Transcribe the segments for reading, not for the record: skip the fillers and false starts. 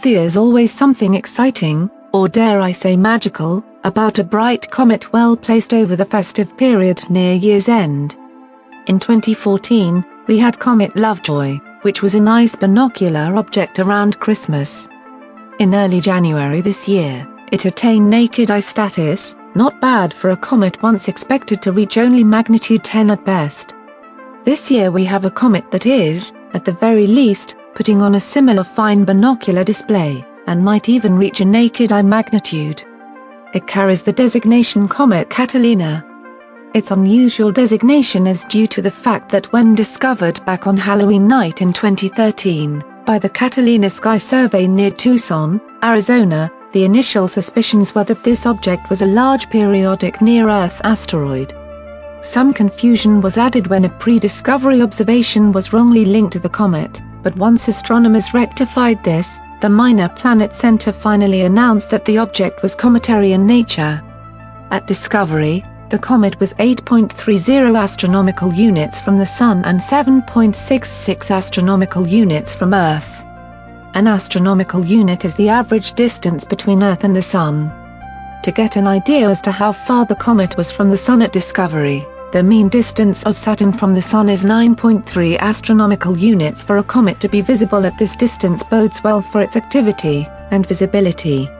There's always something exciting, or dare I say magical, about a bright comet well placed over the festive period near year's end. In 2014, we had Comet Lovejoy, which was a nice binocular object around Christmas. In early January this year, it attained naked eye status, not bad for a comet once expected to reach only magnitude 10 at best. This year we have a comet that is, at the very least, putting on a similar fine binocular display, and might even reach a naked eye magnitude. It carries the designation Comet Catalina. Its unusual designation is due to the fact that when discovered back on Halloween night in 2013, by the Catalina Sky Survey near Tucson, Arizona, the initial suspicions were that this object was a large periodic near-Earth asteroid. Some confusion was added when a pre-discovery observation was wrongly linked to the comet, but once astronomers rectified this, the Minor Planet Center finally announced that the object was cometary in nature. At discovery, the comet was 8.30 astronomical units from the Sun and 7.66 astronomical units from Earth. An astronomical unit is the average distance between Earth and the Sun. To get an idea as to how far the comet was from the Sun at discovery, the mean distance of Saturn from the Sun is 9.3 astronomical units. For a comet to be visible at this distance bodes well for its activity and visibility.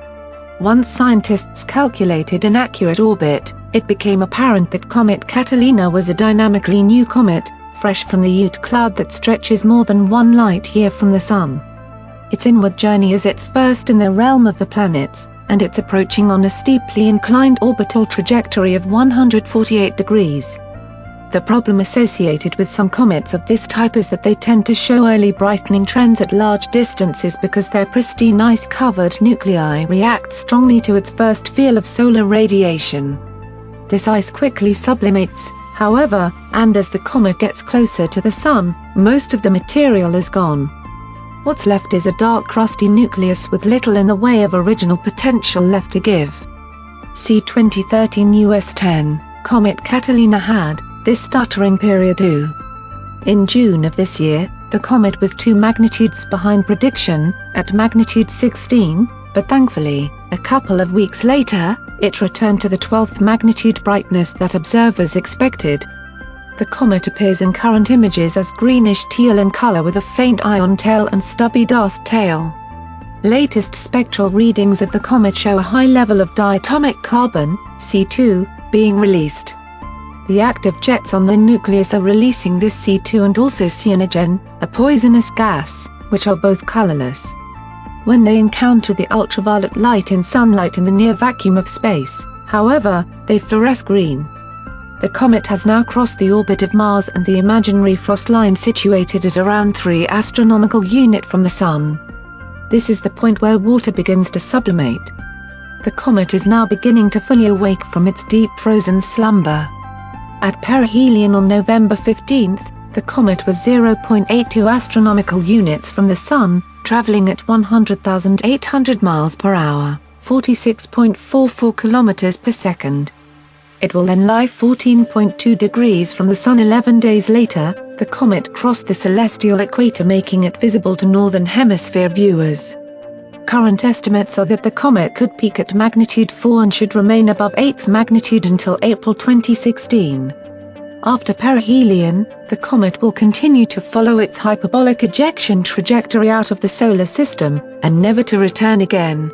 Once scientists calculated an accurate orbit, it became apparent that Comet Catalina was a dynamically new comet, fresh from the Oort cloud that stretches more than 1 light-year from the Sun. Its inward journey is its first in the realm of the planets, and it's approaching on a steeply inclined orbital trajectory of 148 degrees. The problem associated with some comets of this type is that they tend to show early brightening trends at large distances because their pristine ice-covered nuclei react strongly to its first feel of solar radiation. This ice quickly sublimates, however, and as the comet gets closer to the Sun, most of the material is gone. What's left is a dark crusty nucleus with little in the way of original potential left to give. See 2013 US 10, Comet Catalina had this stuttering period too. In June of this year, the comet was 2 magnitudes behind prediction, at magnitude 16, but thankfully, a couple of weeks later, it returned to the 12th magnitude brightness that observers expected. The comet appears in current images as greenish-teal in color with a faint ion tail and stubby dust tail. Latest spectral readings of the comet show a high level of diatomic carbon, C2, being released. The active jets on the nucleus are releasing this C2 and also cyanogen, a poisonous gas, which are both colorless. When they encounter the ultraviolet light in sunlight in the near vacuum of space, however, they fluoresce green. The comet has now crossed the orbit of Mars and the imaginary frost line situated at around 3 astronomical units from the Sun. This is the point where water begins to sublimate. The comet is now beginning to fully awake from its deep frozen slumber. At perihelion on November 15, the comet was 0.82 astronomical units from the Sun, traveling at 100,800 miles per hour, 46.44 kilometers per second. It will then lie 14.2 degrees from the Sun. 11 days later, the comet crossed the celestial equator, making it visible to Northern Hemisphere viewers. Current estimates are that the comet could peak at magnitude 4 and should remain above 8th magnitude until April 2016. After perihelion, the comet will continue to follow its hyperbolic ejection trajectory out of the solar system, and never to return again.